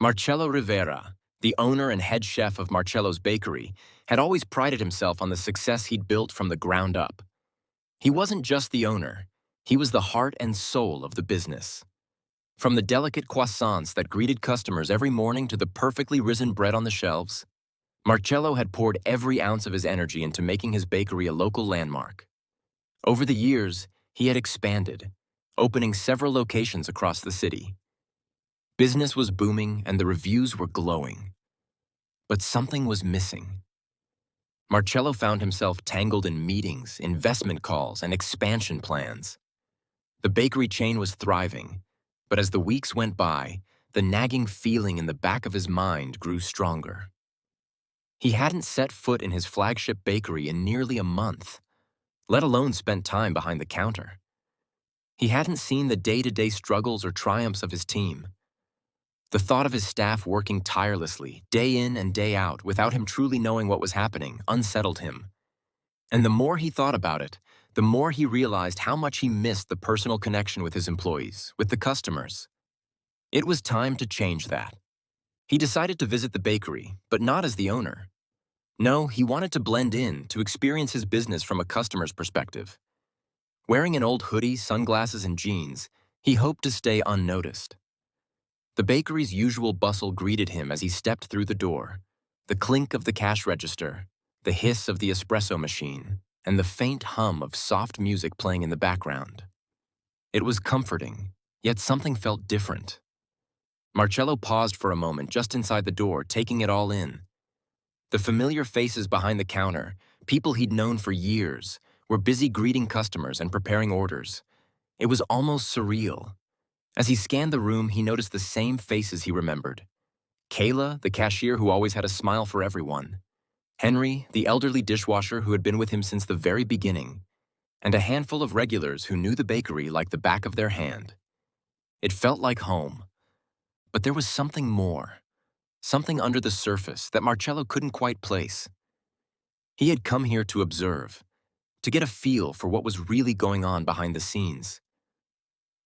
Marcello Rivera, the owner and head chef of Marcello's Bakery, had always prided himself on the success he'd built from the ground up. He wasn't just the owner, he was the heart and soul of the business. From the delicate croissants that greeted customers every morning to the perfectly risen bread on the shelves, Marcello had poured every ounce of his energy into making his bakery a local landmark. Over the years, he had expanded, opening several locations across the city. Business was booming and the reviews were glowing. But something was missing. Marcello found himself tangled in meetings, investment calls, and expansion plans. The bakery chain was thriving, but as the weeks went by, the nagging feeling in the back of his mind grew stronger. He hadn't set foot in his flagship bakery in nearly a month, let alone spent time behind the counter. He hadn't seen the day-to-day struggles or triumphs of his team. The thought of his staff working tirelessly, day in and day out, without him truly knowing what was happening, unsettled him. And the more he thought about it, the more he realized how much he missed the personal connection with his employees, with the customers. It was time to change that. He decided to visit the bakery, but not as the owner. No, he wanted to blend in, to experience his business from a customer's perspective. Wearing an old hoodie, sunglasses, and jeans, he hoped to stay unnoticed. The bakery's usual bustle greeted him as he stepped through the door. The clink of the cash register, the hiss of the espresso machine, and the faint hum of soft music playing in the background. It was comforting, yet something felt different. Marcello paused for a moment just inside the door, taking it all in. The familiar faces behind the counter, people he'd known for years, were busy greeting customers and preparing orders. It was almost surreal. As he scanned the room, he noticed the same faces he remembered. Kayla, the cashier who always had a smile for everyone. Henry, the elderly dishwasher who had been with him since the very beginning. And a handful of regulars who knew the bakery like the back of their hand. It felt like home. But there was something more. Something under the surface that Marcello couldn't quite place. He had come here to observe, to get a feel for what was really going on behind the scenes.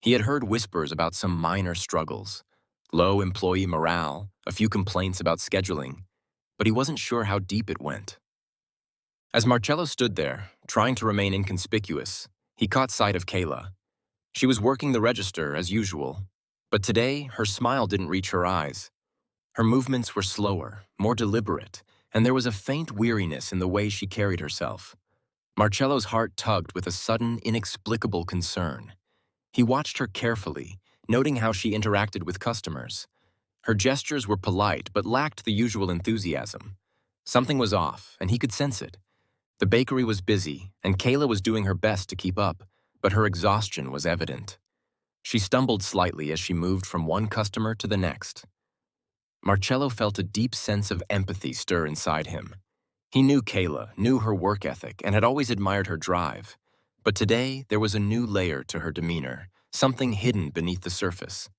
He had heard whispers about some minor struggles, low employee morale, a few complaints about scheduling, but he wasn't sure how deep it went. As Marcello stood there, trying to remain inconspicuous, he caught sight of Kayla. She was working the register as usual, but today her smile didn't reach her eyes. Her movements were slower, more deliberate, and there was a faint weariness in the way she carried herself. Marcello's heart tugged with a sudden, inexplicable concern. He watched her carefully, noting how she interacted with customers. Her gestures were polite but lacked the usual enthusiasm. Something was off, and he could sense it. The bakery was busy, and Kayla was doing her best to keep up, but her exhaustion was evident. She stumbled slightly as she moved from one customer to the next. Marcello felt a deep sense of empathy stir inside him. He knew Kayla, knew her work ethic, and had always admired her drive. But today, there was a new layer to her demeanor, something hidden beneath the surface.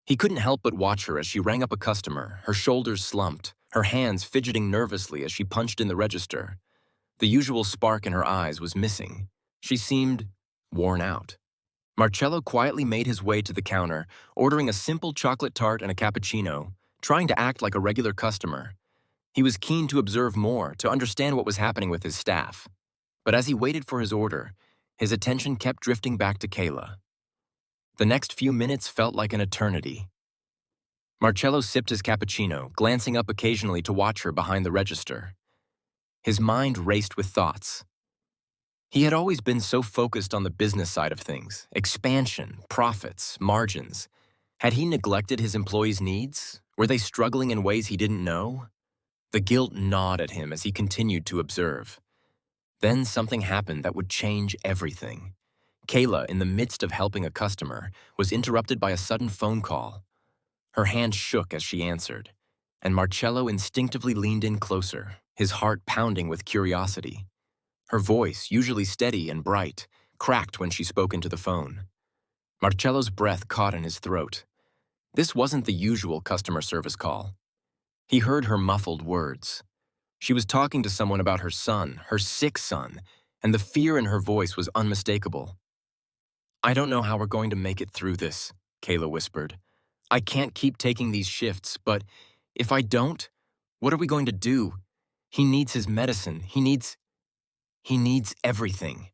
He couldn't help but watch her as she rang up a customer, her shoulders slumped, her hands fidgeting nervously as she punched in the register. The usual spark in her eyes was missing. She seemed worn out. Marcello quietly made his way to the counter, ordering a simple chocolate tart and a cappuccino, trying to act like a regular customer. He was keen to observe more, to understand what was happening with his staff. But as he waited for his order, his attention kept drifting back to Kayla. The next few minutes felt like an eternity. Marcello sipped his cappuccino, glancing up occasionally to watch her behind the register. His mind raced with thoughts. He had always been so focused on the business side of things, expansion, profits, margins. Had he neglected his employees' needs? Were they struggling in ways he didn't know? The guilt gnawed at him as he continued to observe. Then something happened that would change everything. Kayla, in the midst of helping a customer, was interrupted by a sudden phone call. Her hand shook as she answered, and Marcello instinctively leaned in closer, his heart pounding with curiosity. Her voice, usually steady and bright, cracked when she spoke into the phone. Marcello's breath caught in his throat. This wasn't the usual customer service call. He heard her muffled words. She was talking to someone about her son, her sick son, and the fear in her voice was unmistakable. "I don't know how we're going to make it through this," Kayla whispered. I can't keep taking these shifts, but if I don't, what are we going to do? He needs his medicine. He needs everything."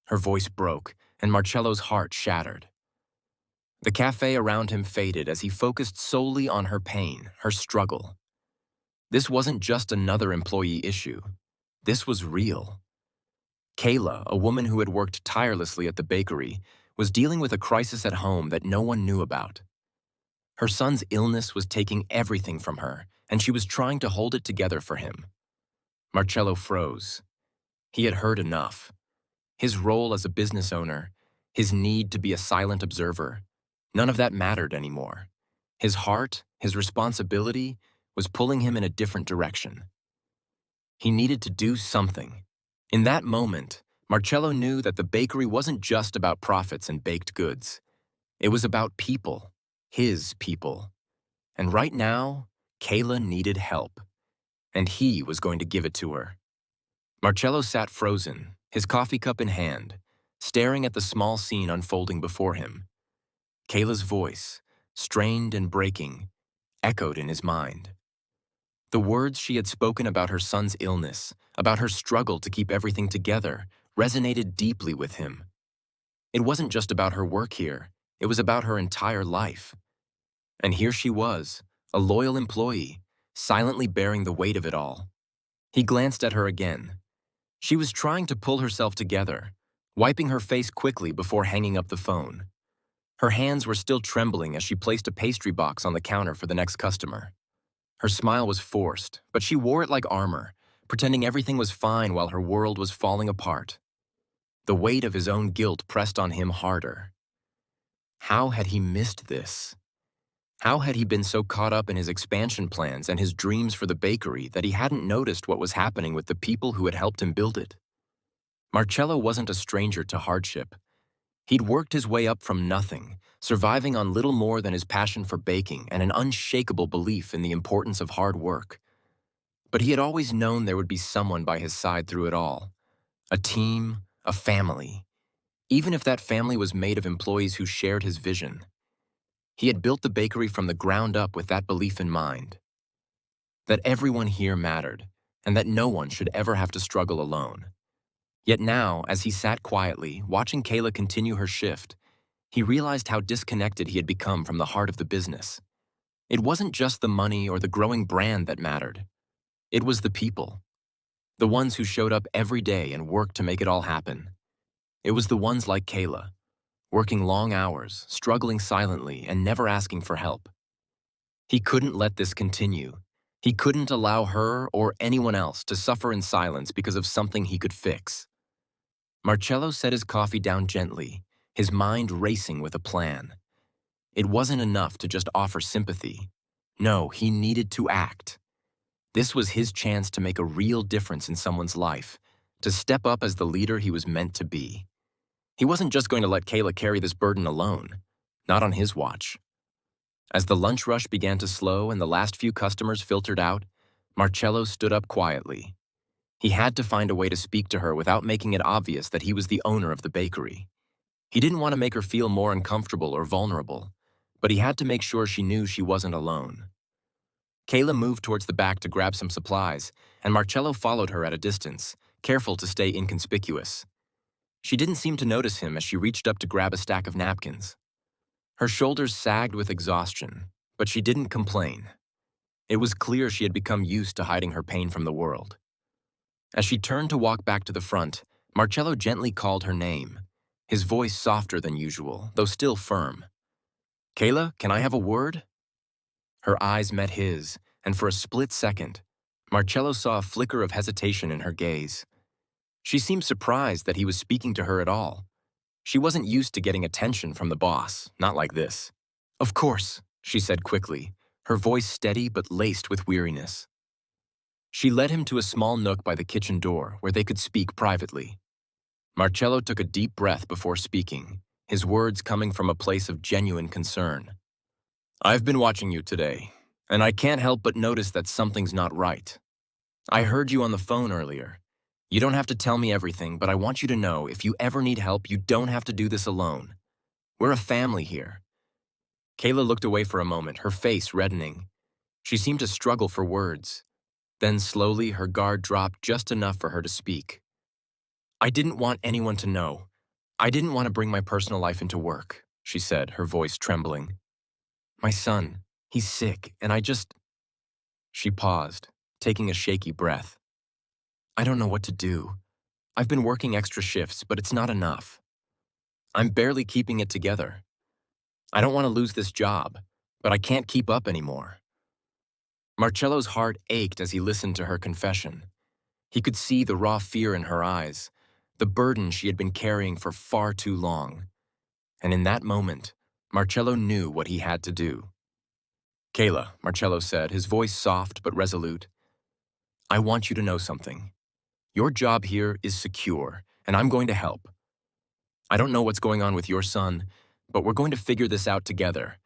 Her voice broke, and Marcello's heart shattered. The cafe around him faded as he focused solely on her pain, her struggle. This wasn't just another employee issue. This was real. Kayla, a woman who had worked tirelessly at the bakery, was dealing with a crisis at home that no one knew about. Her son's illness was taking everything from her, and she was trying to hold it together for him. Marcello froze. He had heard enough. His role as a business owner, his need to be a silent observer, none of that mattered anymore. His heart, his responsibility, was pulling him in a different direction. He needed to do something. In that moment, Marcello knew that the bakery wasn't just about profits and baked goods. It was about people, his people. And right now, Kayla needed help, and he was going to give it to her. Marcello sat frozen, his coffee cup in hand, staring at the small scene unfolding before him. Kayla's voice, strained and breaking, echoed in his mind. The words she had spoken about her son's illness, about her struggle to keep everything together, resonated deeply with him. It wasn't just about her work here, it was about her entire life. And here she was, a loyal employee, silently bearing the weight of it all. He glanced at her again. She was trying to pull herself together, wiping her face quickly before hanging up the phone. Her hands were still trembling as she placed a pastry box on the counter for the next customer. Her smile was forced, but she wore it like armor, pretending everything was fine while her world was falling apart. The weight of his own guilt pressed on him harder. How had he missed this? How had he been so caught up in his expansion plans and his dreams for the bakery that he hadn't noticed what was happening with the people who had helped him build it? Marcello wasn't a stranger to hardship. He'd worked his way up from nothing, surviving on little more than his passion for baking and an unshakable belief in the importance of hard work. But he had always known there would be someone by his side through it all. A team, a family. Even if that family was made of employees who shared his vision. He had built the bakery from the ground up with that belief in mind. That everyone here mattered, and that no one should ever have to struggle alone. Yet now, as he sat quietly, watching Kayla continue her shift, he realized how disconnected he had become from the heart of the business. It wasn't just the money or the growing brand that mattered. It was the people. The ones who showed up every day and worked to make it all happen. It was the ones like Kayla, working long hours, struggling silently, and never asking for help. He couldn't let this continue. He couldn't allow her or anyone else to suffer in silence because of something he could fix. Marcello set his coffee down gently, his mind racing with a plan. It wasn't enough to just offer sympathy. No, he needed to act. This was his chance to make a real difference in someone's life, to step up as the leader he was meant to be. He wasn't just going to let Kayla carry this burden alone, not on his watch. As the lunch rush began to slow and the last few customers filtered out, Marcello stood up quietly. He had to find a way to speak to her without making it obvious that he was the owner of the bakery. He didn't want to make her feel more uncomfortable or vulnerable, but he had to make sure she knew she wasn't alone. Kayla moved towards the back to grab some supplies, and Marcello followed her at a distance, careful to stay inconspicuous. She didn't seem to notice him as she reached up to grab a stack of napkins. Her shoulders sagged with exhaustion, but she didn't complain. It was clear she had become used to hiding her pain from the world. As she turned to walk back to the front, Marcello gently called her name, his voice softer than usual, though still firm. "Kayla, can I have a word?" Her eyes met his, and for a split second, Marcello saw a flicker of hesitation in her gaze. She seemed surprised that he was speaking to her at all. She wasn't used to getting attention from the boss, not like this. "Of course," she said quickly, her voice steady but laced with weariness. She led him to a small nook by the kitchen door where they could speak privately. Marcello took a deep breath before speaking, his words coming from a place of genuine concern. "I've been watching you today, and I can't help but notice that something's not right. I heard you on the phone earlier. You don't have to tell me everything, but I want you to know if you ever need help, you don't have to do this alone. We're a family here." Kayla looked away for a moment, her face reddening. She seemed to struggle for words. Then slowly, her guard dropped just enough for her to speak. I didn't want anyone to know. I didn't want to bring my personal life into work, she said, her voice trembling. My son, he's sick, and I just… She paused, taking a shaky breath. I don't know what to do. I've been working extra shifts, but it's not enough. I'm barely keeping it together. I don't want to lose this job, but I can't keep up anymore. Marcello's heart ached as he listened to her confession. He could see the raw fear in her eyes, the burden she had been carrying for far too long. And in that moment, Marcello knew what he had to do. Kayla, Marcello said, his voice soft but resolute, I want you to know something. Your job here is secure, and I'm going to help. I don't know what's going on with your son, but we're going to figure this out together.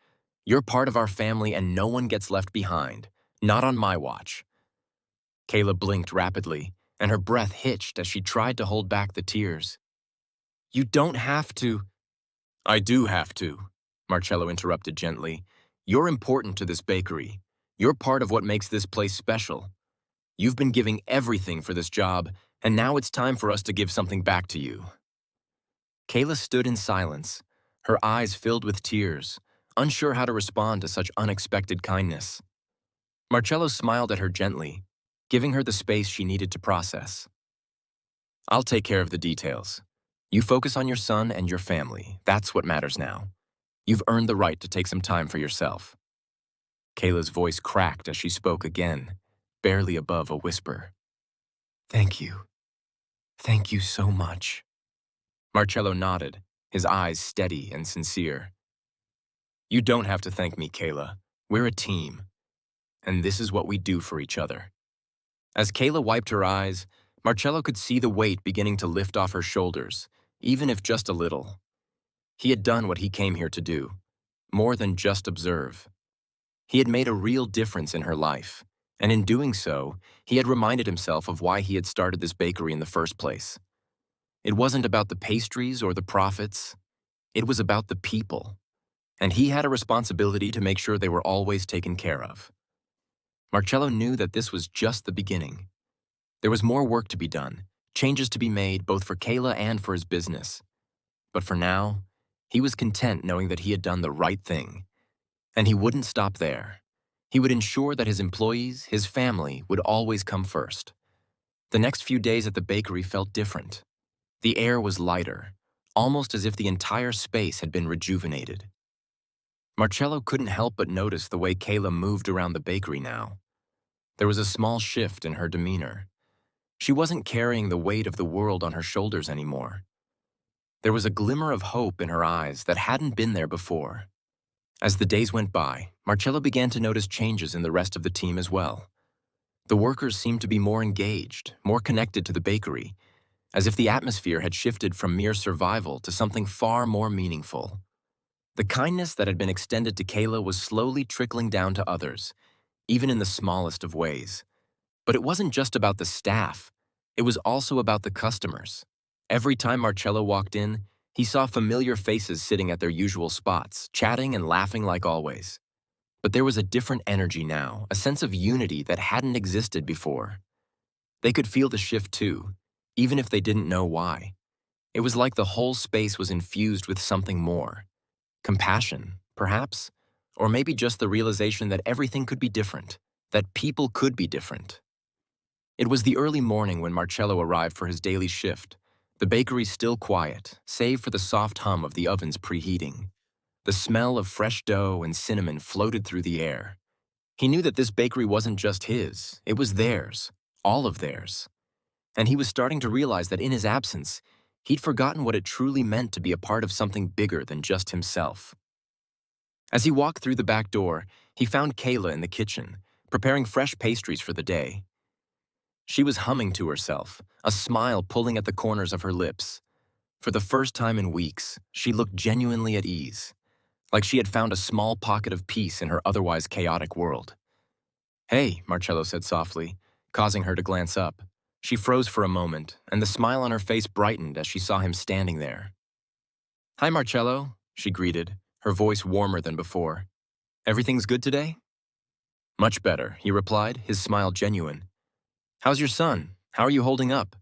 You're part of our family and no one gets left behind. Not on my watch. Kayla blinked rapidly, and her breath hitched as she tried to hold back the tears. You don't have to… I do have to, Marcello interrupted gently. You're important to this bakery. You're part of what makes this place special. You've been giving everything for this job, and now it's time for us to give something back to you. Kayla stood in silence, her eyes filled with tears, unsure how to respond to such unexpected kindness. Marcello smiled at her gently, giving her the space she needed to process. I'll take care of the details. You focus on your son and your family. That's what matters now. You've earned the right to take some time for yourself. Kayla's voice cracked as she spoke again, barely above a whisper. Thank you. Thank you so much. Marcello nodded, his eyes steady and sincere. You don't have to thank me, Kayla. We're a team. And this is what we do for each other. As Kayla wiped her eyes, Marcello could see the weight beginning to lift off her shoulders, even if just a little. He had done what he came here to do, more than just observe. He had made a real difference in her life, and in doing so, he had reminded himself of why he had started this bakery in the first place. It wasn't about the pastries or the profits. It was about the people, and he had a responsibility to make sure they were always taken care of. Marcello knew that this was just the beginning. There was more work to be done, changes to be made both for Kayla and for his business. But for now, he was content knowing that he had done the right thing. And he wouldn't stop there. He would ensure that his employees, his family, would always come first. The next few days at the bakery felt different. The air was lighter, almost as if the entire space had been rejuvenated. Marcello couldn't help but notice the way Kayla moved around the bakery now. There was a small shift in her demeanor. She wasn't carrying the weight of the world on her shoulders anymore. There was a glimmer of hope in her eyes that hadn't been there before. As the days went by, Marcello began to notice changes in the rest of the team as well. The workers seemed to be more engaged, more connected to the bakery, as if the atmosphere had shifted from mere survival to something far more meaningful. The kindness that had been extended to Kayla was slowly trickling down to others, even in the smallest of ways. But it wasn't just about the staff. It was also about the customers. Every time Marcello walked in, he saw familiar faces sitting at their usual spots, chatting and laughing like always. But there was a different energy now, a sense of unity that hadn't existed before. They could feel the shift too, even if they didn't know why. It was like the whole space was infused with something more. Compassion, perhaps? Or maybe just the realization that everything could be different, that people could be different. It was the early morning when Marcello arrived for his daily shift. The bakery still quiet, save for the soft hum of the ovens preheating. The smell of fresh dough and cinnamon floated through the air. He knew that this bakery wasn't just his, it was theirs, all of theirs. And he was starting to realize that in his absence, he'd forgotten what it truly meant to be a part of something bigger than just himself. As he walked through the back door, he found Kayla in the kitchen, preparing fresh pastries for the day. She was humming to herself, a smile pulling at the corners of her lips. For the first time in weeks, she looked genuinely at ease, like she had found a small pocket of peace in her otherwise chaotic world. Hey, Marcello said softly, causing her to glance up. She froze for a moment, and the smile on her face brightened as she saw him standing there. Hi, Marcello, she greeted, her voice warmer than before. "Everything's good today?" "Much better," he replied, his smile genuine. "How's your son? How are you holding up?"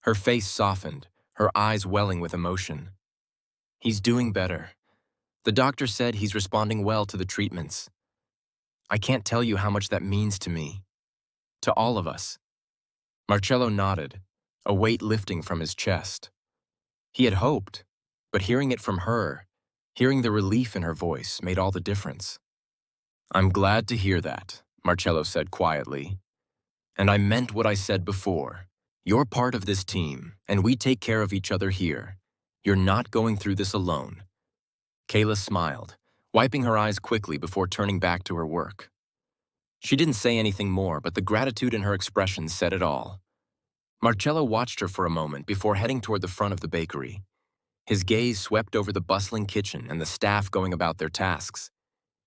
Her face softened, her eyes welling with emotion. "He's doing better. The doctor said he's responding well to the treatments. I can't tell you how much that means to me. To all of us." Marcello nodded, a weight lifting from his chest. He had hoped, but hearing it from her, hearing the relief in her voice, made all the difference. "I'm glad to hear that," Marcello said quietly. "And I meant what I said before. You're part of this team, and we take care of each other here. You're not going through this alone." Kayla smiled, wiping her eyes quickly before turning back to her work. She didn't say anything more, but the gratitude in her expression said it all. Marcello watched her for a moment before heading toward the front of the bakery. His gaze swept over the bustling kitchen and the staff going about their tasks.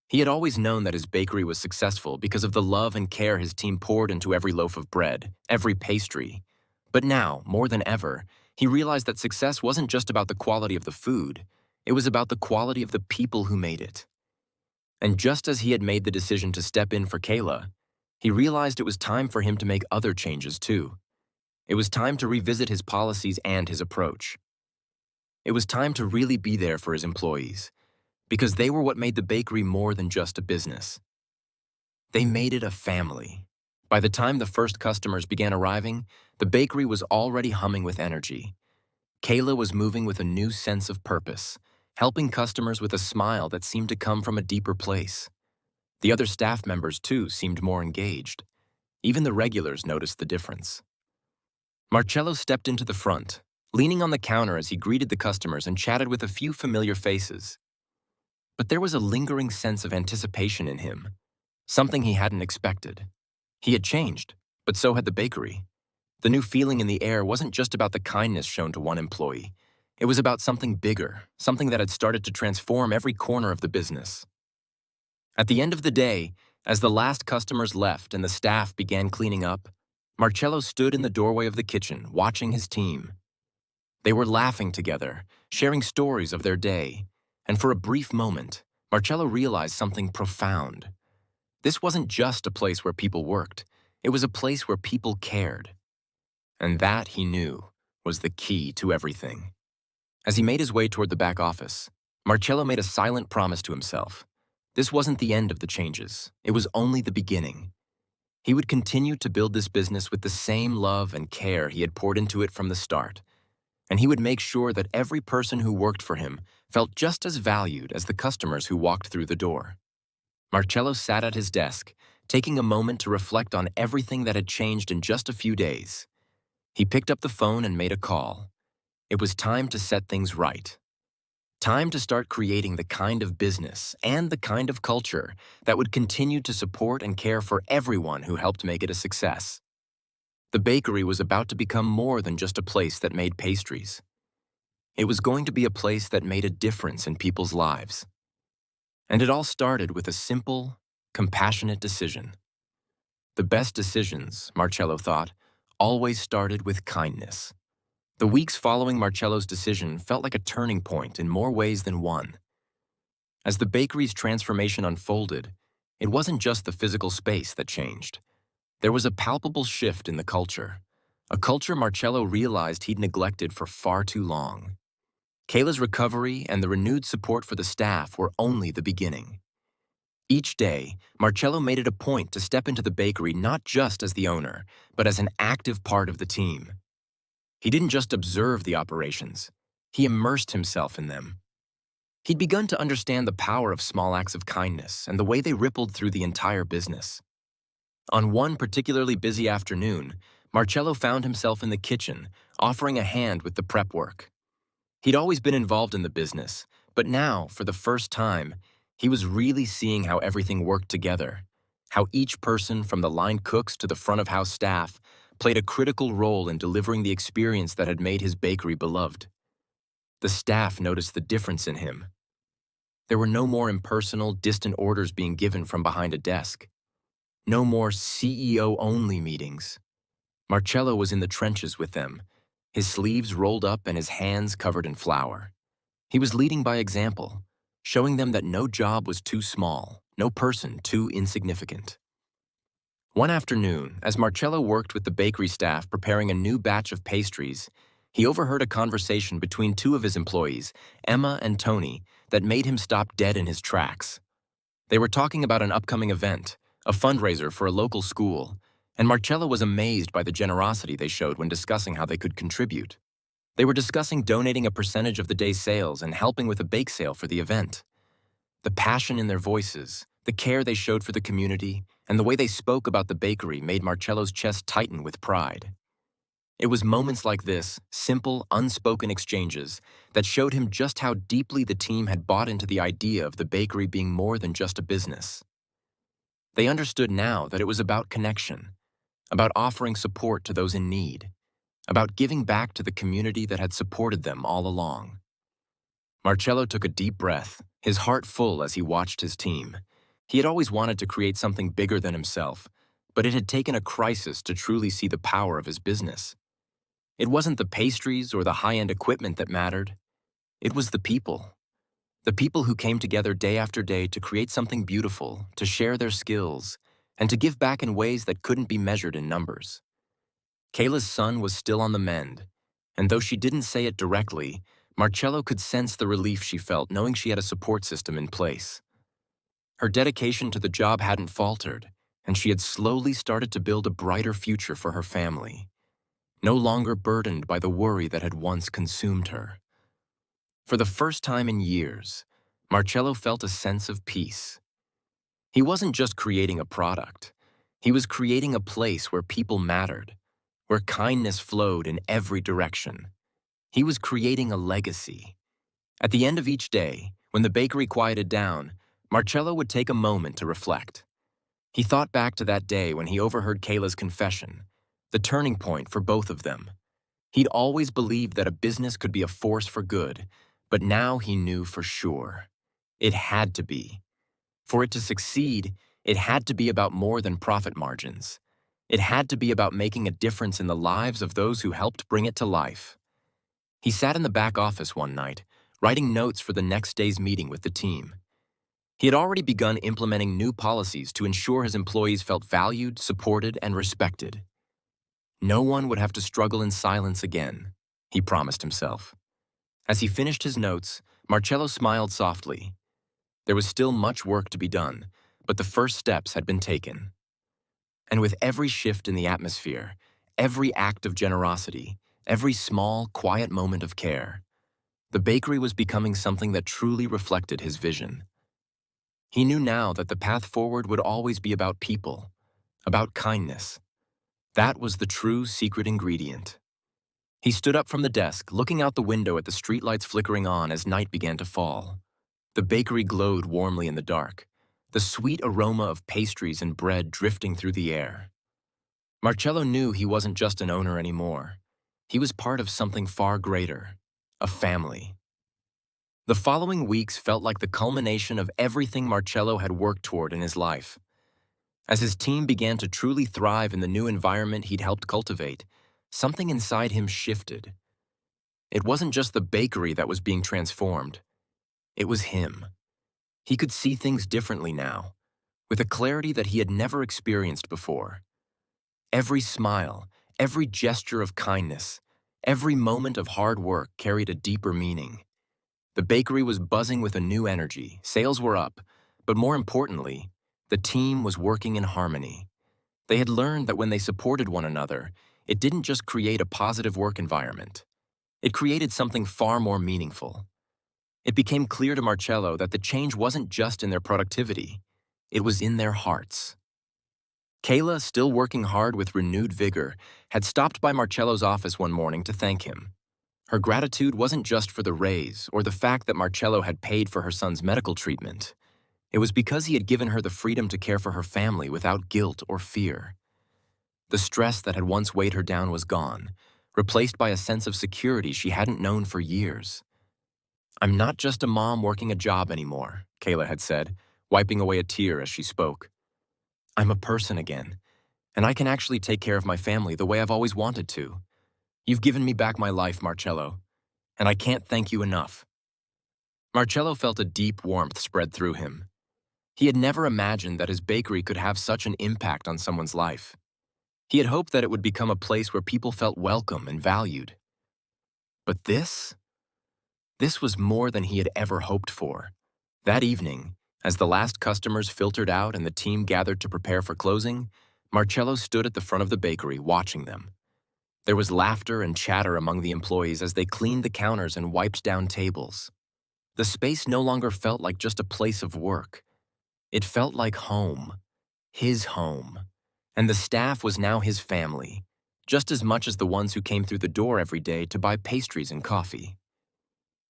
He had always known that his bakery was successful because of the love and care his team poured into every loaf of bread, every pastry. But now, more than ever, he realized that success wasn't just about the quality of the food, it was about the quality of the people who made it. And just as he had made the decision to step in for Kayla, he realized it was time for him to make other changes too. It was time to revisit his policies and his approach. It was time to really be there for his employees, because they were what made the bakery more than just a business. They made it a family. By the time the first customers began arriving, the bakery was already humming with energy. Kayla was moving with a new sense of purpose, helping customers with a smile that seemed to come from a deeper place. The other staff members, too, seemed more engaged. Even the regulars noticed the difference. Marcello stepped into the front, leaning on the counter as he greeted the customers and chatted with a few familiar faces. But there was a lingering sense of anticipation in him, something he hadn't expected. He had changed, but so had the bakery. The new feeling in the air wasn't just about the kindness shown to one employee. It was about something bigger, something that had started to transform every corner of the business. At the end of the day, as the last customers left and the staff began cleaning up, Marcello stood in the doorway of the kitchen, watching his team. They were laughing together, sharing stories of their day, and for a brief moment, Marcello realized something profound. This wasn't just a place where people worked, it was a place where people cared. And that, he knew, was the key to everything. As he made his way toward the back office, Marcello made a silent promise to himself. This wasn't the end of the changes, it was only the beginning. He would continue to build this business with the same love and care he had poured into it from the start, and he would make sure that every person who worked for him felt just as valued as the customers who walked through the door. Marcello sat at his desk, taking a moment to reflect on everything that had changed in just a few days. He picked up the phone and made a call. It was time to set things right. Time to start creating the kind of business and the kind of culture that would continue to support and care for everyone who helped make it a success. The bakery was about to become more than just a place that made pastries. It was going to be a place that made a difference in people's lives. And it all started with a simple, compassionate decision. The best decisions, Marcello thought, always started with kindness. The weeks following Marcello's decision felt like a turning point in more ways than one. As the bakery's transformation unfolded, it wasn't just the physical space that changed. There was a palpable shift in the culture, a culture Marcello realized he'd neglected for far too long. Kayla's recovery and the renewed support for the staff were only the beginning. Each day, Marcello made it a point to step into the bakery not just as the owner, but as an active part of the team. He didn't just observe the operations, he immersed himself in them. He'd begun to understand the power of small acts of kindness and the way they rippled through the entire business. On one particularly busy afternoon, Marcello found himself in the kitchen, offering a hand with the prep work. He'd always been involved in the business, but now, for the first time, he was really seeing how everything worked together, how each person, from the line cooks to the front-of-house staff, played a critical role in delivering the experience that had made his bakery beloved. The staff noticed the difference in him. There were no more impersonal, distant orders being given from behind a desk. No more CEO-only meetings. Marcello was in the trenches with them, his sleeves rolled up and his hands covered in flour. He was leading by example, showing them that no job was too small, no person too insignificant. One afternoon, as Marcello worked with the bakery staff preparing a new batch of pastries, he overheard a conversation between two of his employees, Emma and Tony, that made him stop dead in his tracks. They were talking about an upcoming event, a fundraiser for a local school, and Marcello was amazed by the generosity they showed when discussing how they could contribute. They were discussing donating a percentage of the day's sales and helping with a bake sale for the event. The passion in their voices, the care they showed for the community, and the way they spoke about the bakery made Marcello's chest tighten with pride. It was moments like this, simple, unspoken exchanges, that showed him just how deeply the team had bought into the idea of the bakery being more than just a business. They understood now that it was about connection, about offering support to those in need, about giving back to the community that had supported them all along. Marcello took a deep breath, his heart full as he watched his team. He had always wanted to create something bigger than himself, but it had taken a crisis to truly see the power of his business. It wasn't the pastries or the high-end equipment that mattered. It was the people. The people who came together day after day to create something beautiful, to share their skills, and to give back in ways that couldn't be measured in numbers. Kayla's son was still on the mend, and though she didn't say it directly, Marcello could sense the relief she felt knowing she had a support system in place. Her dedication to the job hadn't faltered, and she had slowly started to build a brighter future for her family, no longer burdened by the worry that had once consumed her. For the first time in years, Marcello felt a sense of peace. He wasn't just creating a product. He was creating a place where people mattered, where kindness flowed in every direction. He was creating a legacy. At the end of each day, when the bakery quieted down, Marcello would take a moment to reflect. He thought back to that day when he overheard Kayla's confession, the turning point for both of them. He'd always believed that a business could be a force for good, but now he knew for sure. It had to be. For it to succeed, it had to be about more than profit margins. It had to be about making a difference in the lives of those who helped bring it to life. He sat in the back office one night, writing notes for the next day's meeting with the team. He had already begun implementing new policies to ensure his employees felt valued, supported, and respected. No one would have to struggle in silence again, he promised himself. As he finished his notes, Marcello smiled softly. There was still much work to be done, but the first steps had been taken. And with every shift in the atmosphere, every act of generosity, every small, quiet moment of care, the bakery was becoming something that truly reflected his vision. He knew now that the path forward would always be about people, about kindness. That was the true secret ingredient. He stood up from the desk, looking out the window at the streetlights flickering on as night began to fall. The bakery glowed warmly in the dark, the sweet aroma of pastries and bread drifting through the air. Marcello knew he wasn't just an owner anymore. He was part of something far greater, a family. The following weeks felt like the culmination of everything Marcello had worked toward in his life. As his team began to truly thrive in the new environment he'd helped cultivate, something inside him shifted. It wasn't just the bakery that was being transformed. It was him. He could see things differently now, with a clarity that he had never experienced before. Every smile, every gesture of kindness, every moment of hard work carried a deeper meaning. The bakery was buzzing with a new energy, sales were up, but more importantly, the team was working in harmony. They had learned that when they supported one another, it didn't just create a positive work environment. It created something far more meaningful. It became clear to Marcello that the change wasn't just in their productivity, it was in their hearts. Kayla, still working hard with renewed vigor, had stopped by Marcello's office one morning to thank him. Her gratitude wasn't just for the raise or the fact that Marcello had paid for her son's medical treatment. It was because he had given her the freedom to care for her family without guilt or fear. The stress that had once weighed her down was gone, replaced by a sense of security she hadn't known for years. "I'm not just a mom working a job anymore," Kayla had said, wiping away a tear as she spoke. "I'm a person again, and I can actually take care of my family the way I've always wanted to. You've given me back my life, Marcello, and I can't thank you enough." Marcello felt a deep warmth spread through him. He had never imagined that his bakery could have such an impact on someone's life. He had hoped that it would become a place where people felt welcome and valued. But this was more than he had ever hoped for. That evening, as the last customers filtered out and the team gathered to prepare for closing, Marcello stood at the front of the bakery watching them. There was laughter and chatter among the employees as they cleaned the counters and wiped down tables. The space no longer felt like just a place of work. It felt like home, his home. And the staff was now his family, just as much as the ones who came through the door every day to buy pastries and coffee.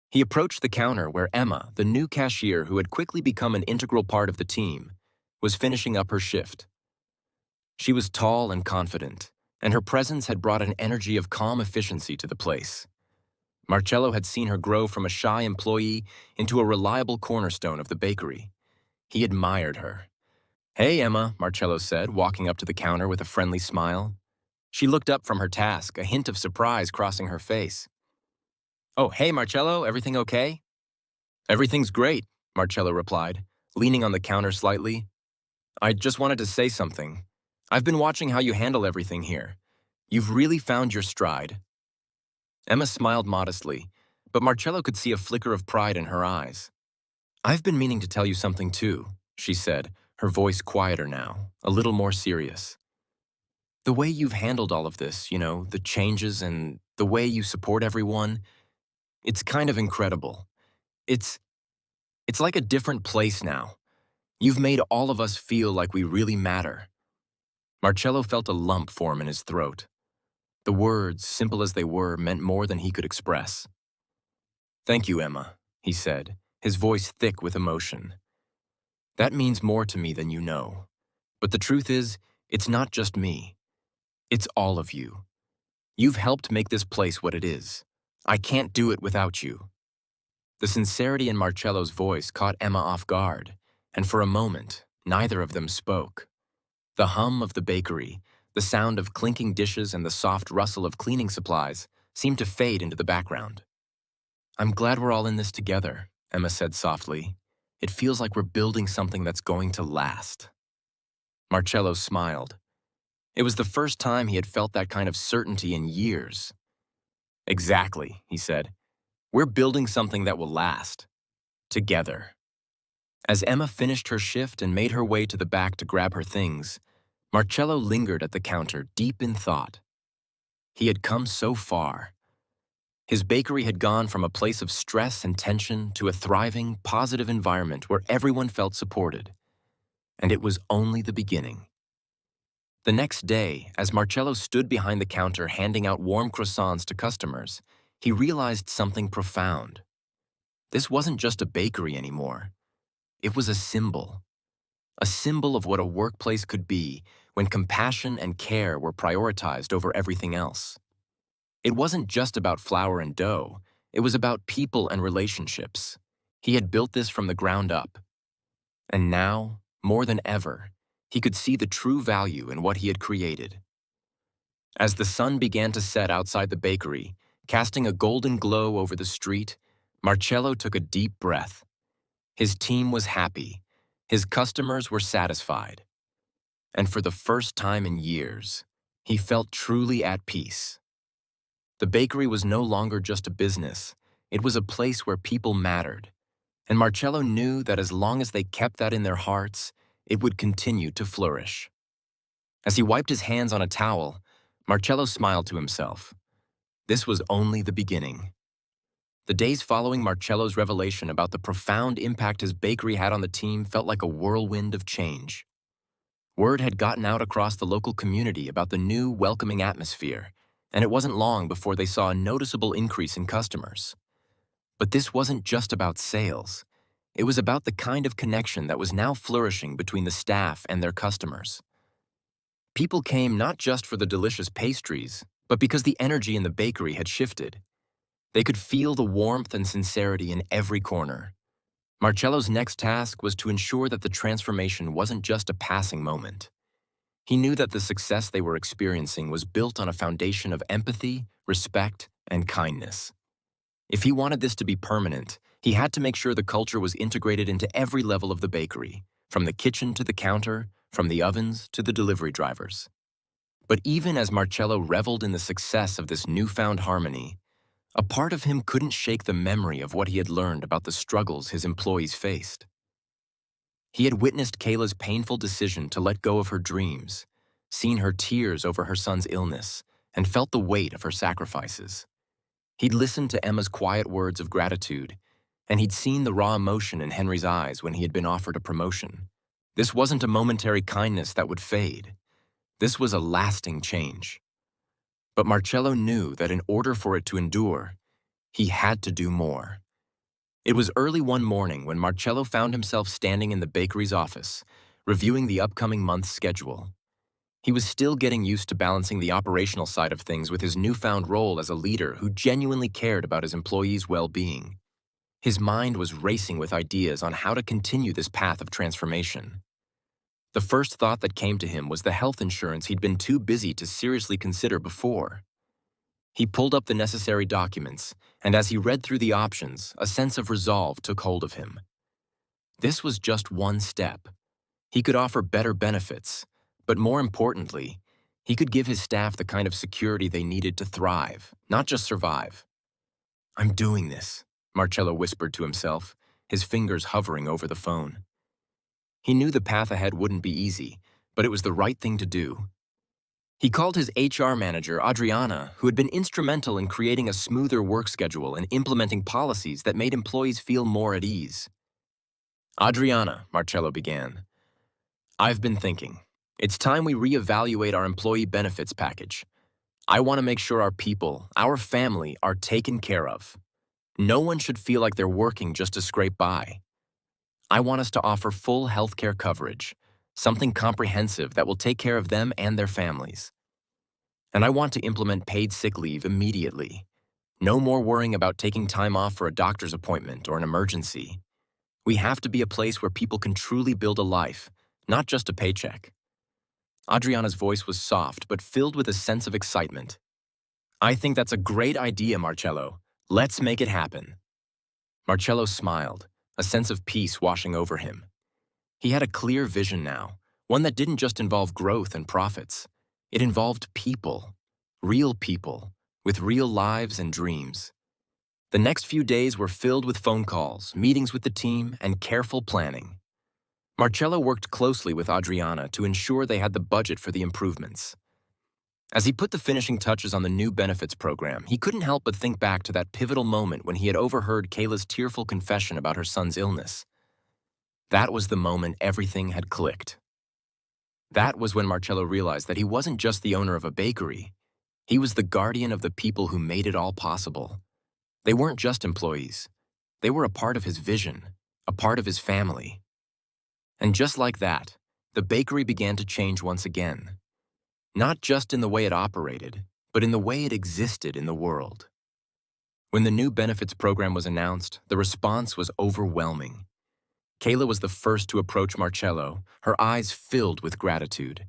He approached the counter where Emma, the new cashier who had quickly become an integral part of the team, was finishing up her shift. She was tall and confident, and her presence had brought an energy of calm efficiency to the place. Marcello had seen her grow from a shy employee into a reliable cornerstone of the bakery. He admired her. "Hey, Emma," Marcello said, walking up to the counter with a friendly smile. She looked up from her task, a hint of surprise crossing her face. "Oh, hey, Marcello, everything okay?" "Everything's great," Marcello replied, leaning on the counter slightly. "I just wanted to say something. I've been watching how you handle everything here. You've really found your stride." Emma smiled modestly, but Marcello could see a flicker of pride in her eyes. "I've been meaning to tell you something too," she said, her voice quieter now, a little more serious. "The way you've handled all of this, the changes and the way you support everyone, it's kind of incredible. It's it's like a different place now. You've made all of us feel like we really matter." Marcello felt a lump form in his throat. The words, simple as they were, meant more than he could express. "Thank you, Emma," he said, his voice thick with emotion. "That means more to me than you know. But the truth is, it's not just me. It's all of you. You've helped make this place what it is. I can't do it without you." The sincerity in Marcello's voice caught Emma off guard, and for a moment, neither of them spoke. The hum of the bakery, the sound of clinking dishes and the soft rustle of cleaning supplies seemed to fade into the background. "I'm glad we're all in this together," Emma said softly. "It feels like we're building something that's going to last." Marcello smiled. It was the first time he had felt that kind of certainty in years. "Exactly," he said. "We're building something that will last. Together." As Emma finished her shift and made her way to the back to grab her things, Marcello lingered at the counter, deep in thought. He had come so far. His bakery had gone from a place of stress and tension to a thriving, positive environment where everyone felt supported. And it was only the beginning. The next day, as Marcello stood behind the counter handing out warm croissants to customers, he realized something profound. This wasn't just a bakery anymore. It was a symbol of what a workplace could be when compassion and care were prioritized over everything else. It wasn't just about flour and dough, it was about people and relationships. He had built this from the ground up. And now, more than ever, he could see the true value in what he had created. As the sun began to set outside the bakery, casting a golden glow over the street, Marcello took a deep breath. His team was happy. His customers were satisfied. And for the first time in years, he felt truly at peace. The bakery was no longer just a business. It was a place where people mattered. And Marcello knew that as long as they kept that in their hearts, it would continue to flourish. As he wiped his hands on a towel, Marcello smiled to himself. This was only the beginning. The days following Marcello's revelation about the profound impact his bakery had on the team felt like a whirlwind of change. Word had gotten out across the local community about the new, welcoming atmosphere, and it wasn't long before they saw a noticeable increase in customers. But this wasn't just about sales. It was about the kind of connection that was now flourishing between the staff and their customers. People came not just for the delicious pastries, but because the energy in the bakery had shifted. They could feel the warmth and sincerity in every corner. Marcello's next task was to ensure that the transformation wasn't just a passing moment. He knew that the success they were experiencing was built on a foundation of empathy, respect, and kindness. If he wanted this to be permanent, He had to make sure the culture was integrated into every level of the bakery, from the kitchen to the counter, from the ovens to the delivery drivers. But even as Marcello reveled in the success of this newfound harmony, a part of him couldn't shake the memory of what he had learned about the struggles his employees faced. He had witnessed Kayla's painful decision to let go of her dreams, seen her tears over her son's illness, and felt the weight of her sacrifices. He'd listened to Emma's quiet words of gratitude, and he'd seen the raw emotion in Henry's eyes when he had been offered a promotion. This wasn't a momentary kindness that would fade. This was a lasting change. But Marcello knew that in order for it to endure, he had to do more. It was early one morning when Marcello found himself standing in the bakery's office, reviewing the upcoming month's schedule. He was still getting used to balancing the operational side of things with his newfound role as a leader who genuinely cared about his employees' well-being. His mind was racing with ideas on how to continue this path of transformation. The first thought that came to him was the health insurance he'd been too busy to seriously consider before. He pulled up the necessary documents, and as he read through the options, a sense of resolve took hold of him. This was just one step. He could offer better benefits, but more importantly, he could give his staff the kind of security they needed to thrive, not just survive. "I'm doing this," Marcello whispered to himself, his fingers hovering over the phone. He knew the path ahead wouldn't be easy, but it was the right thing to do. He called his HR manager, Adriana, who had been instrumental in creating a smoother work schedule and implementing policies that made employees feel more at ease. "Adriana," Marcello began, "I've been thinking. It's time we reevaluate our employee benefits package. I want to make sure our people, our family, are taken care of. No one should feel like they're working just to scrape by. I want us to offer full healthcare coverage, something comprehensive that will take care of them and their families. And I want to implement paid sick leave immediately. No more worrying about taking time off for a doctor's appointment or an emergency. We have to be a place where people can truly build a life, not just a paycheck." Adriana's voice was soft but filled with a sense of excitement. "I think that's a great idea, Marcello. Let's make it happen." Marcello smiled, a sense of peace washing over him. He had a clear vision now, one that didn't just involve growth and profits. It involved people, with real lives and dreams. The next few days were filled with phone calls, meetings with the team, and careful planning. Marcello worked closely with Adriana to ensure they had the budget for the improvements. As he put the finishing touches on the new benefits program, he couldn't help but think back to that pivotal moment when he had overheard Kayla's tearful confession about her son's illness. That was the moment everything had clicked. That was when Marcello realized that he wasn't just the owner of a bakery. He was the guardian of the people who made it all possible. They weren't just employees. They were a part of his vision, a part of his family. And just like that, the bakery began to change once again. Not just in the way it operated, but in the way it existed in the world. When the new benefits program was announced, the response was overwhelming. Kayla was the first to approach Marcello, her eyes filled with gratitude.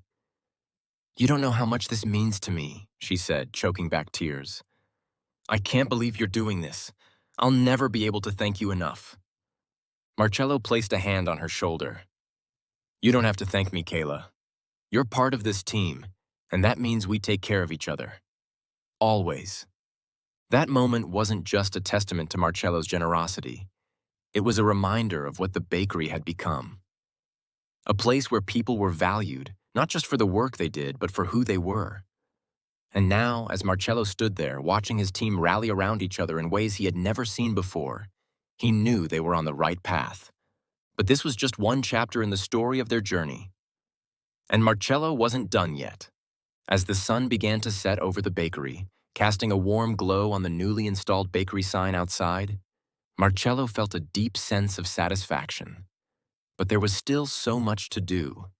"You don't know how much this means to me," she said, choking back tears. "I can't believe you're doing this. I'll never be able to thank you enough." Marcello placed a hand on her shoulder. "You don't have to thank me, Kayla. You're part of this team, and that means we take care of each other. Always." That moment wasn't just a testament to Marcello's generosity. It was a reminder of what the bakery had become. A place where people were valued, not just for the work they did, but for who they were. And now, as Marcello stood there, watching his team rally around each other in ways he had never seen before, he knew they were on the right path. But this was just one chapter in the story of their journey. And Marcello wasn't done yet. As the sun began to set over the bakery, casting a warm glow on the newly installed bakery sign outside, Marcello felt a deep sense of satisfaction. But there was still so much to do.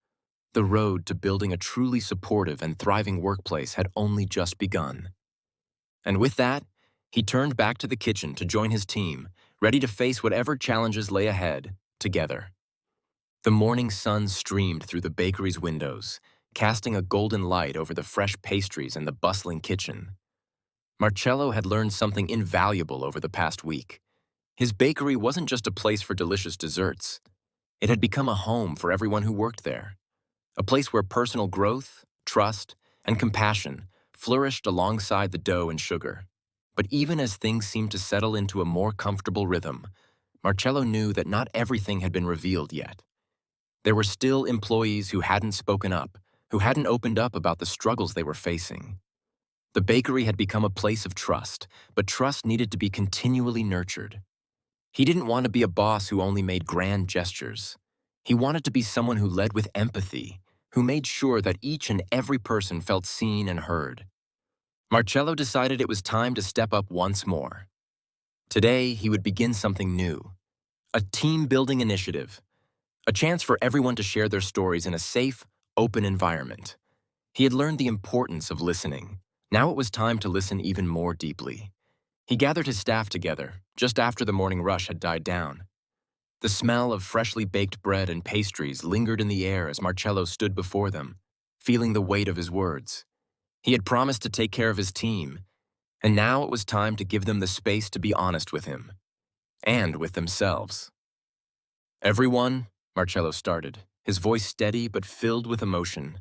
The road to building a truly supportive and thriving workplace had only just begun. And with that, he turned back to the kitchen to join his team, ready to face whatever challenges lay ahead, together. The morning sun streamed through the bakery's windows, casting a golden light over the fresh pastries and the bustling kitchen. Marcello had learned something invaluable over the past week. His bakery wasn't just a place for delicious desserts. It had become a home for everyone who worked there, a place where personal growth, trust, and compassion flourished alongside the dough and sugar. But even as things seemed to settle into a more comfortable rhythm, Marcello knew that not everything had been revealed yet. There were still employees who hadn't spoken up, who hadn't opened up about the struggles they were facing. The bakery had become a place of trust, but trust needed to be continually nurtured. He didn't want to be a boss who only made grand gestures. He wanted to be someone who led with empathy, who made sure that each and every person felt seen and heard. Marcello decided it was time to step up once more. Today, he would begin something new, a team-building initiative, a chance for everyone to share their stories in a safe, open environment. He had learned the importance of listening. Now it was time to listen even more deeply. He gathered his staff together, just after the morning rush had died down. The smell of freshly baked bread and pastries lingered in the air as Marcello stood before them, feeling the weight of his words. He had promised to take care of his team, and now it was time to give them the space to be honest with him, and with themselves. "Everyone," Marcello started, his voice steady but filled with emotion.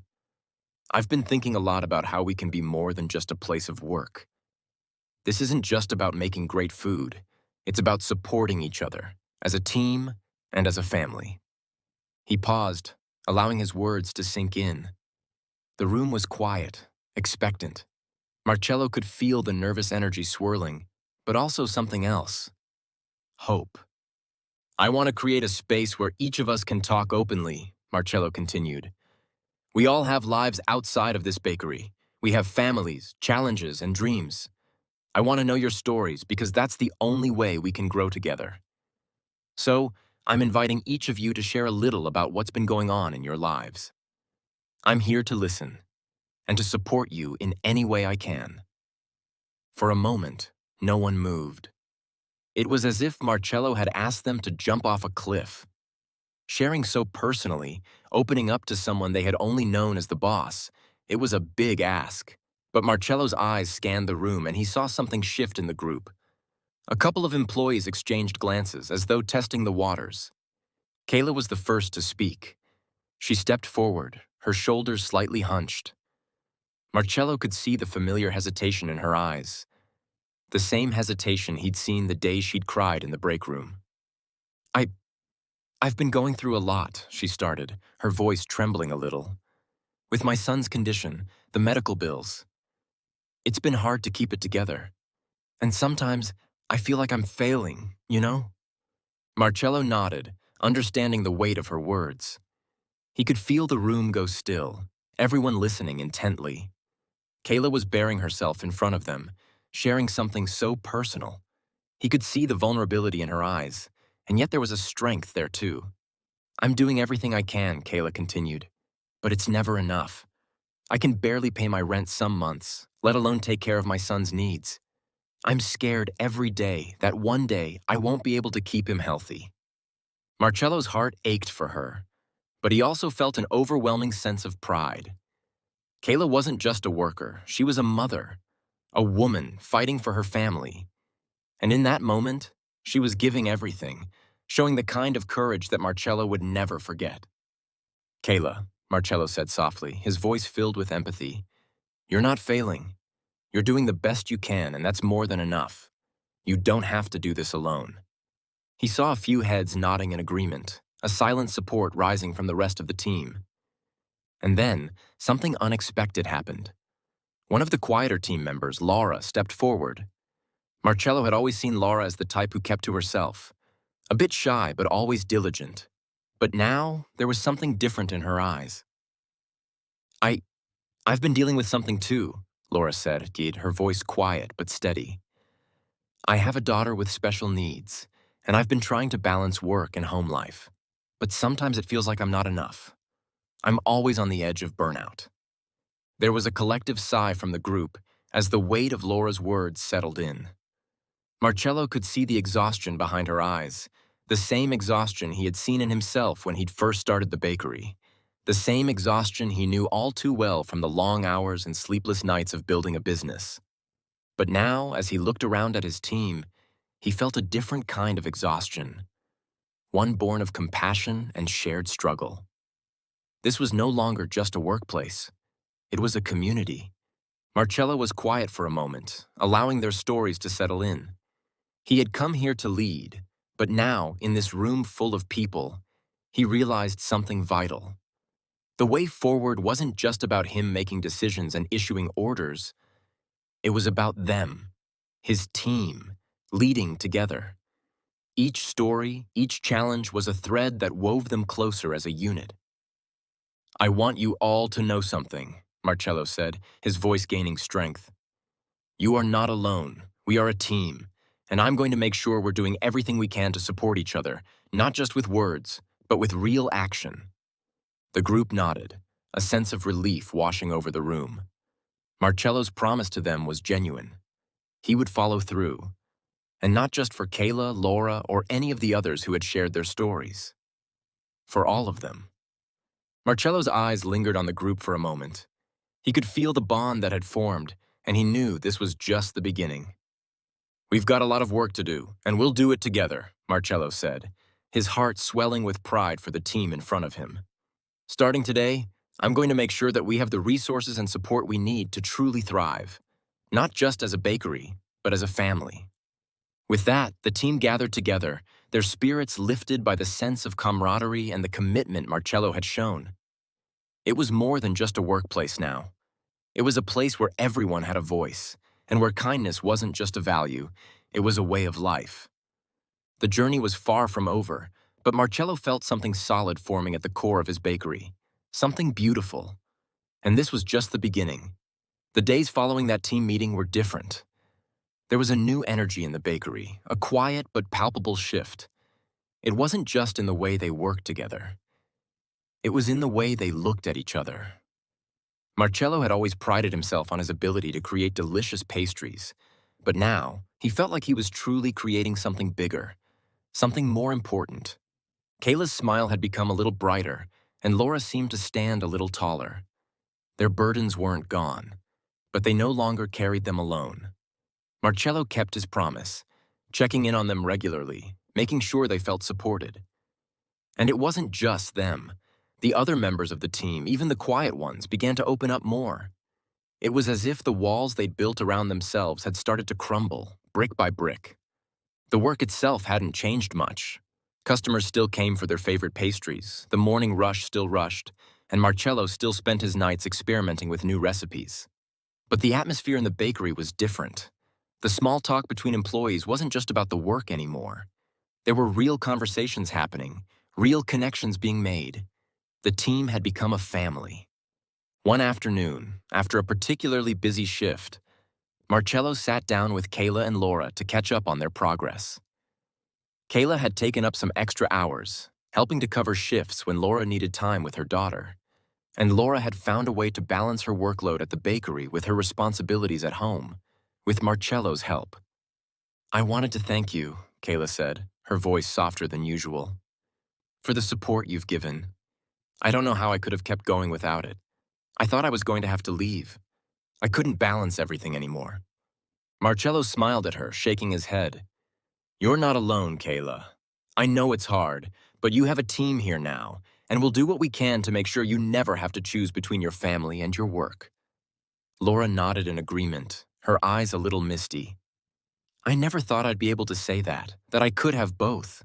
"I've been thinking a lot about how we can be more than just a place of work. This isn't just about making great food. It's about supporting each other, as a team and as a family." He paused, allowing his words to sink in. The room was quiet, expectant. Marcello could feel the nervous energy swirling, but also something else. Hope. "I want to create a space where each of us can talk openly," Marcello continued. "We all have lives outside of this bakery. We have families, challenges, and dreams. I want to know your stories because that's the only way we can grow together. So, I'm inviting each of you to share a little about what's been going on in your lives. I'm here to listen and to support you in any way I can." For a moment, no one moved. It was as if Marcello had asked them to jump off a cliff. Sharing so personally, opening up to someone they had only known as the boss, it was a big ask. But Marcello's eyes scanned the room and he saw something shift in the group. A couple of employees exchanged glances as though testing the waters. Kayla was the first to speak. She stepped forward, her shoulders slightly hunched. Marcello could see the familiar hesitation in her eyes, the same hesitation he'd seen the day she'd cried in the break room. I, I've been going through a lot," she started, her voice trembling a little. "With my son's condition, the medical bills. It's been hard to keep it together. And sometimes I feel like I'm failing, you know?" Marcello nodded, understanding the weight of her words. He could feel the room go still, everyone listening intently. Kayla was baring herself in front of them, sharing something so personal. He could see the vulnerability in her eyes, and yet there was a strength there too. "I'm doing everything I can," Kayla continued, "but it's never enough. I can barely pay my rent some months, let alone take care of my son's needs. I'm scared every day that one day I won't be able to keep him healthy." Marcello's heart ached for her, but he also felt an overwhelming sense of pride. Kayla wasn't just a worker, she was a mother, a woman fighting for her family. And in that moment, she was giving everything, showing the kind of courage that Marcello would never forget. "Kayla," Marcello said softly, his voice filled with empathy, "you're not failing. You're doing the best you can, and that's more than enough. You don't have to do this alone." He saw a few heads nodding in agreement, a silent support rising from the rest of the team. And then, something unexpected happened. One of the quieter team members, Laura, stepped forward. Marcello had always seen Laura as the type who kept to herself, a bit shy but always diligent. But now, there was something different in her eyes. I, I've been dealing with something too," Laura said, her voice quiet but steady. "I have a daughter with special needs, and I've been trying to balance work and home life. But sometimes it feels like I'm not enough. I'm always on the edge of burnout." There was a collective sigh from the group as the weight of Laura's words settled in. Marcello could see the exhaustion behind her eyes, the same exhaustion he had seen in himself when he'd first started the bakery, the same exhaustion he knew all too well from the long hours and sleepless nights of building a business. But now, as he looked around at his team, he felt a different kind of exhaustion, one born of compassion and shared struggle. This was no longer just a workplace. It was a community. Marcello was quiet for a moment, allowing their stories to settle in. He had come here to lead, but now, in this room full of people, he realized something vital. The way forward wasn't just about him making decisions and issuing orders. It was about them, his team, leading together. Each story, each challenge was a thread that wove them closer as a unit. "I want you all to know something," Marcello said, his voice gaining strength. "You are not alone. We are a team, and I'm going to make sure we're doing everything we can to support each other, not just with words, but with real action." The group nodded, a sense of relief washing over the room. Marcello's promise to them was genuine. He would follow through, and not just for Kayla, Laura, or any of the others who had shared their stories. For all of them. Marcello's eyes lingered on the group for a moment. He could feel the bond that had formed, and he knew this was just the beginning. "We've got a lot of work to do, and we'll do it together," Marcello said, his heart swelling with pride for the team in front of him. "Starting today, I'm going to make sure that we have the resources and support we need to truly thrive, not just as a bakery, but as a family." With that, the team gathered together, their spirits lifted by the sense of camaraderie and the commitment Marcello had shown. It was more than just a workplace now. It was a place where everyone had a voice, and where kindness wasn't just a value, it was a way of life. The journey was far from over, but Marcello felt something solid forming at the core of his bakery, something beautiful. And this was just the beginning. The days following that team meeting were different. There was a new energy in the bakery, a quiet but palpable shift. It wasn't just in the way they worked together. It was in the way they looked at each other. Marcello had always prided himself on his ability to create delicious pastries, but now he felt like he was truly creating something bigger, something more important. Kayla's smile had become a little brighter, and Laura seemed to stand a little taller. Their burdens weren't gone, but they no longer carried them alone. Marcello kept his promise, checking in on them regularly, making sure they felt supported. And it wasn't just them. The other members of the team, even the quiet ones, began to open up more. It was as if the walls they'd built around themselves had started to crumble, brick by brick. The work itself hadn't changed much. Customers still came for their favorite pastries, the morning rush still rushed, and Marcello still spent his nights experimenting with new recipes. But the atmosphere in the bakery was different. The small talk between employees wasn't just about the work anymore. There were real conversations happening, real connections being made. The team had become a family. One afternoon, after a particularly busy shift, Marcello sat down with Kayla and Laura to catch up on their progress. Kayla had taken up some extra hours, helping to cover shifts when Laura needed time with her daughter. And Laura had found a way to balance her workload at the bakery with her responsibilities at home, with Marcello's help. "I wanted to thank you," Kayla said, her voice softer than usual, "for the support you've given. I don't know how I could have kept going without it. I thought I was going to have to leave. I couldn't balance everything anymore." Marcello smiled at her, shaking his head. "You're not alone, Kayla. I know it's hard, but you have a team here now, and we'll do what we can to make sure you never have to choose between your family and your work." Laura nodded in agreement, her eyes a little misty. "I never thought I'd be able to say that I could have both.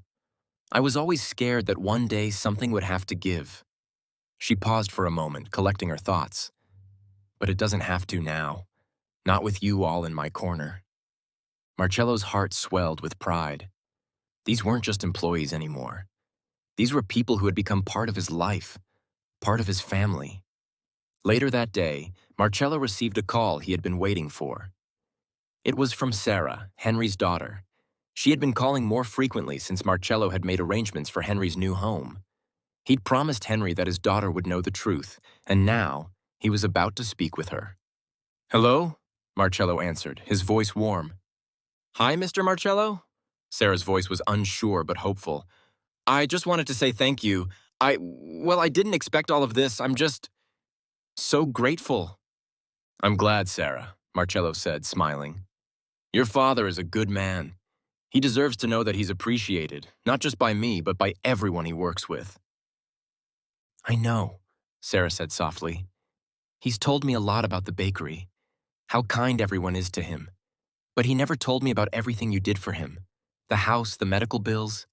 I was always scared that one day something would have to give." She paused for a moment, collecting her thoughts. "But it doesn't have to now. Not with you all in my corner." Marcello's heart swelled with pride. These weren't just employees anymore. These were people who had become part of his life, part of his family. Later that day, Marcello received a call he had been waiting for. It was from Sarah, Henry's daughter. She had been calling more frequently since Marcello had made arrangements for Henry's new home. He'd promised Henry that his daughter would know the truth, and now he was about to speak with her. "Hello?" Marcello answered, his voice warm. "Hi, Mr. Marcello?" Sarah's voice was unsure but hopeful. "I just wanted to say thank you. I didn't expect all of this. I'm just so grateful." "I'm glad, Sarah," Marcello said, smiling. "Your father is a good man. He deserves to know that he's appreciated, not just by me, but by everyone he works with. I know, Sarah said softly. He's told me a lot about the bakery, how kind everyone is to him. But he never told me about everything you did for him. The house, the medical bills.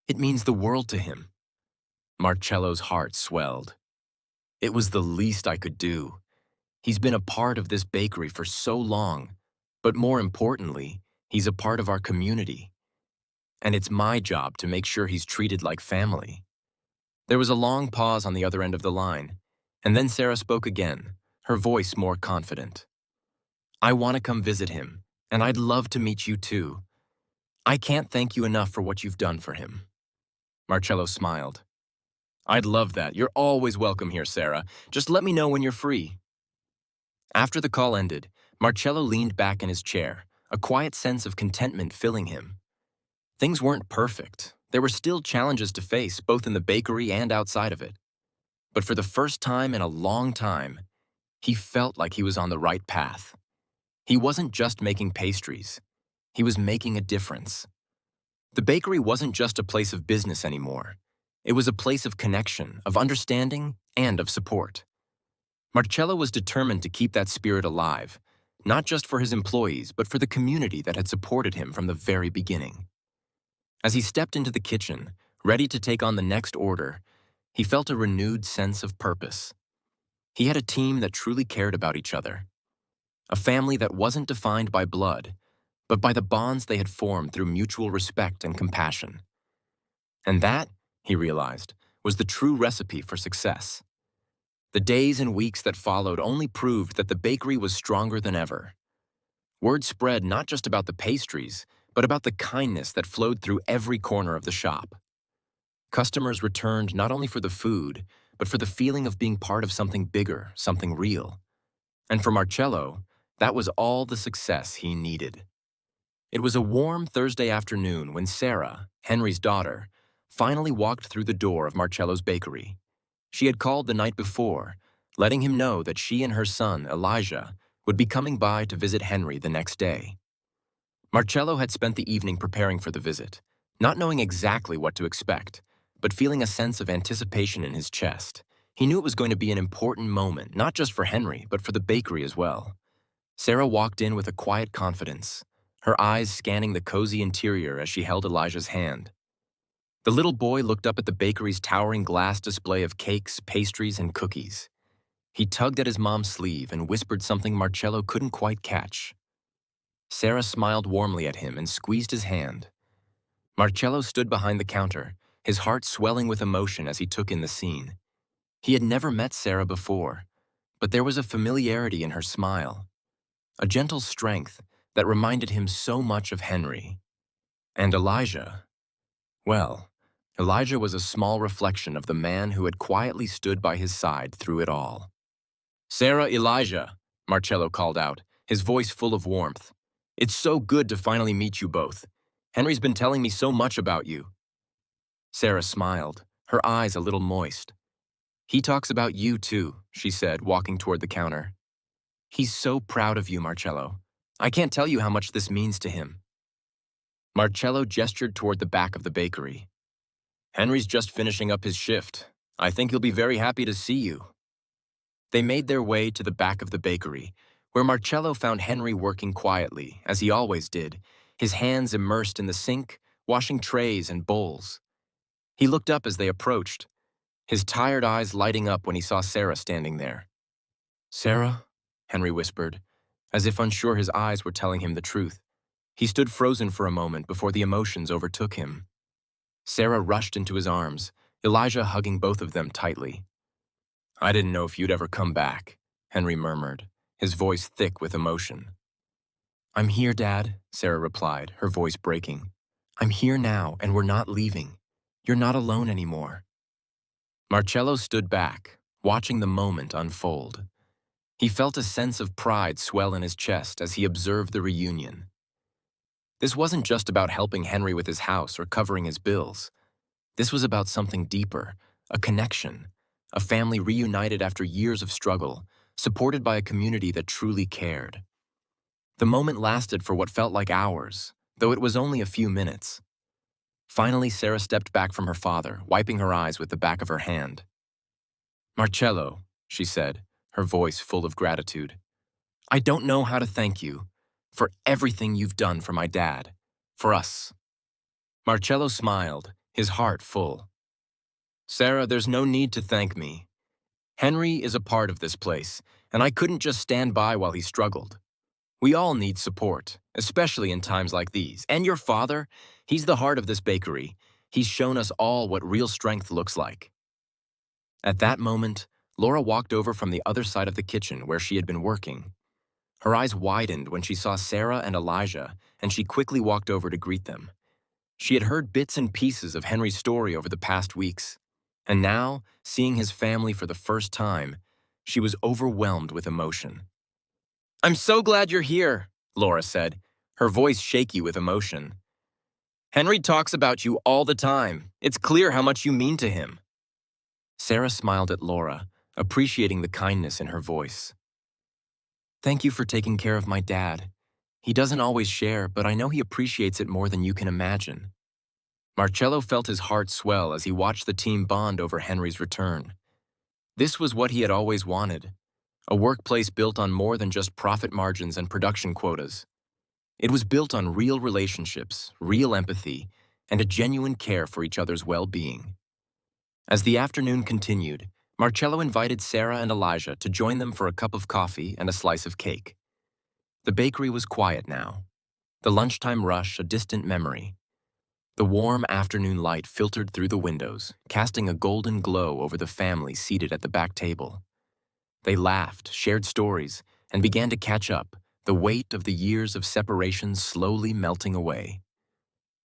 It means the world to him. Marcello's heart swelled. It was the least I could do. He's been a part of this bakery for so long, but more importantly, he's a part of our community. And it's my job to make sure he's treated like family. There was a long pause on the other end of the line, and then Sarah spoke again, her voice more confident. I want to come visit him, and I'd love to meet you too. I can't thank you enough for what you've done for him. Marcello smiled. I'd love that. You're always welcome here, Sarah. Just let me know when you're free. After the call ended, Marcello leaned back in his chair, a quiet sense of contentment filling him. Things weren't perfect. There were still challenges to face, both in the bakery and outside of it. But for the first time in a long time, he felt like he was on the right path. He wasn't just making pastries. He was making a difference. The bakery wasn't just a place of business anymore. It was a place of connection, of understanding, and of support. Marcello was determined to keep that spirit alive, not just for his employees, but for the community that had supported him from the very beginning. As he stepped into the kitchen, ready to take on the next order, he felt a renewed sense of purpose. He had a team that truly cared about each other, a family that wasn't defined by blood, but by the bonds they had formed through mutual respect and compassion. And that, he realized, was the true recipe for success. The days and weeks that followed only proved that the bakery was stronger than ever. Word spread not just about the pastries, but about the kindness that flowed through every corner of the shop. Customers returned not only for the food, but for the feeling of being part of something bigger, something real. And for Marcello, that was all the success he needed. It was a warm Thursday afternoon when Sarah, Henry's daughter, finally walked through the door of Marcello's bakery. She had called the night before, letting him know that she and her son, Elijah, would be coming by to visit Henry the next day. Marcello had spent the evening preparing for the visit, not knowing exactly what to expect, but feeling a sense of anticipation in his chest. He knew it was going to be an important moment, not just for Henry, but for the bakery as well. Sarah walked in with a quiet confidence, her eyes scanning the cozy interior as she held Elijah's hand. The little boy looked up at the bakery's towering glass display of cakes, pastries, and cookies. He tugged at his mom's sleeve and whispered something Marcello couldn't quite catch. Sarah smiled warmly at him and squeezed his hand. Marcello stood behind the counter, his heart swelling with emotion as he took in the scene. He had never met Sarah before, but there was a familiarity in her smile, a gentle strength that reminded him so much of Henry. And Elijah, well, Elijah was a small reflection of the man who had quietly stood by his side through it all. Sarah, Elijah, Marcello called out, his voice full of warmth. It's so good to finally meet you both. Henry's been telling me so much about you. Sarah smiled, her eyes a little moist. He talks about you too, she said, walking toward the counter. He's so proud of you, Marcello. I can't tell you how much this means to him. Marcello gestured toward the back of the bakery. Henry's just finishing up his shift. I think he'll be very happy to see you. They made their way to the back of the bakery, where Marcello found Henry working quietly, as he always did, his hands immersed in the sink, washing trays and bowls. He looked up as they approached, his tired eyes lighting up when he saw Sarah standing there. Sarah? Henry whispered, as if unsure his eyes were telling him the truth. He stood frozen for a moment before the emotions overtook him. Sarah rushed into his arms, Elijah hugging both of them tightly. I didn't know if you'd ever come back, Henry murmured, his voice thick with emotion. I'm here, Dad, Sarah replied, her voice breaking. I'm here now, and we're not leaving. You're not alone anymore. Marcello stood back, watching the moment unfold. He felt a sense of pride swell in his chest as he observed the reunion. This wasn't just about helping Henry with his house or covering his bills. This was about something deeper, a connection, a family reunited after years of struggle, supported by a community that truly cared. The moment lasted for what felt like hours, though it was only a few minutes. Finally, Sarah stepped back from her father, wiping her eyes with the back of her hand. "Marcello," she said, her voice full of gratitude, "I don't know how to thank you for everything you've done for my dad, for us." Marcello smiled, his heart full. "Sarah, there's no need to thank me. Henry is a part of this place, and I couldn't just stand by while he struggled. We all need support, especially in times like these. And your father, he's the heart of this bakery. He's shown us all what real strength looks like." At that moment, Laura walked over from the other side of the kitchen where she had been working. Her eyes widened when she saw Sarah and Elijah, and she quickly walked over to greet them. She had heard bits and pieces of Henry's story over the past weeks, and now, seeing his family for the first time, she was overwhelmed with emotion. "I'm so glad you're here," Laura said, her voice shaky with emotion. "Henry talks about you all the time. It's clear how much you mean to him." Sarah smiled at Laura, appreciating the kindness in her voice. "Thank you for taking care of my dad. He doesn't always share, but I know he appreciates it more than you can imagine." Marcello felt his heart swell as he watched the team bond over Henry's return. This was what he had always wanted, a workplace built on more than just profit margins and production quotas. It was built on real relationships, real empathy, and a genuine care for each other's well-being. As the afternoon continued, Marcello invited Sarah and Elijah to join them for a cup of coffee and a slice of cake. The bakery was quiet now, the lunchtime rush a distant memory. The warm afternoon light filtered through the windows, casting a golden glow over the family seated at the back table. They laughed, shared stories, and began to catch up, the weight of the years of separation slowly melting away.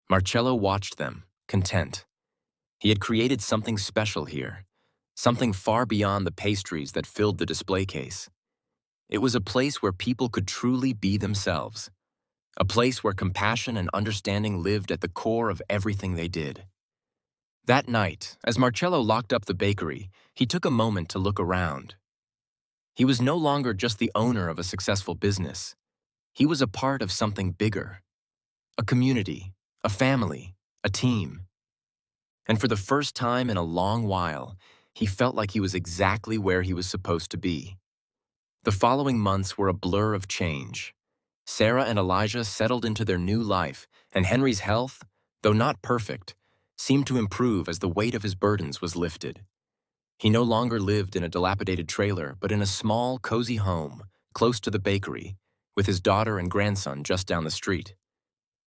Marcello watched them, content. He had created something special here, something far beyond the pastries that filled the display case. It was a place where people could truly be themselves, a place where compassion and understanding lived at the core of everything they did. That night, as Marcello locked up the bakery, he took a moment to look around. He was no longer just the owner of a successful business. He was a part of something bigger, a community, a family, a team. And for the first time in a long while, he felt like he was exactly where he was supposed to be. The following months were a blur of change. Sarah and Elijah settled into their new life, and Henry's health, though not perfect, seemed to improve as the weight of his burdens was lifted. He no longer lived in a dilapidated trailer, but in a small, cozy home, close to the bakery, with his daughter and grandson just down the street.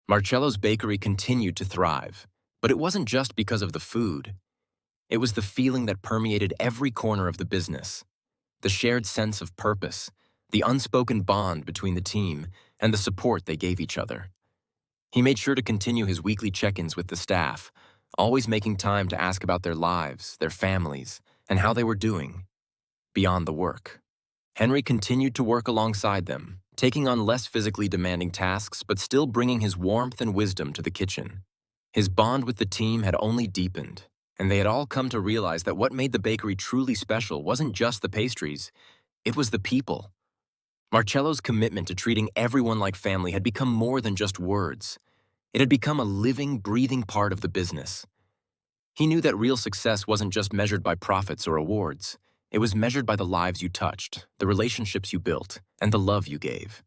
Marcello's bakery continued to thrive, but it wasn't just because of the food. It was the feeling that permeated every corner of the business, the shared sense of purpose, the unspoken bond between the team, and the support they gave each other. He made sure to continue his weekly check-ins with the staff, always making time to ask about their lives, their families, and how they were doing, beyond the work. Henry continued to work alongside them, taking on less physically demanding tasks but still bringing his warmth and wisdom to the kitchen. His bond with the team had only deepened, and they had all come to realize that what made the bakery truly special wasn't just the pastries, it was the people. Marcello's commitment to treating everyone like family had become more than just words. It had become a living, breathing part of the business. He knew that real success wasn't just measured by profits or awards. It was measured by the lives you touched, the relationships you built, and the love you gave.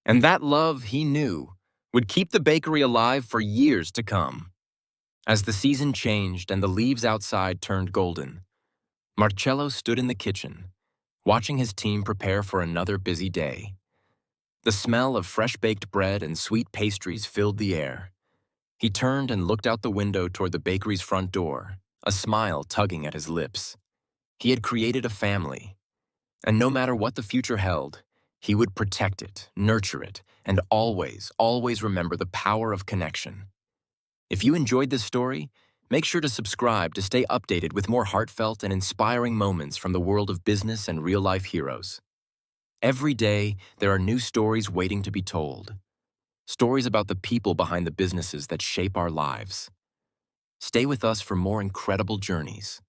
And that love, he knew, would keep the bakery alive for years to come. As the season changed and the leaves outside turned golden, Marcello stood in the kitchen, watching his team prepare for another busy day. The smell of fresh-baked bread and sweet pastries filled the air. He turned and looked out the window toward the bakery's front door, a smile tugging at his lips. He had created a family, and no matter what the future held, he would protect it, nurture it, and always, always remember the power of connection. If you enjoyed this story, make sure to subscribe to stay updated with more heartfelt and inspiring moments from the world of business and real-life heroes. Every day, there are new stories waiting to be told. Stories about the people behind the businesses that shape our lives. Stay with us for more incredible journeys.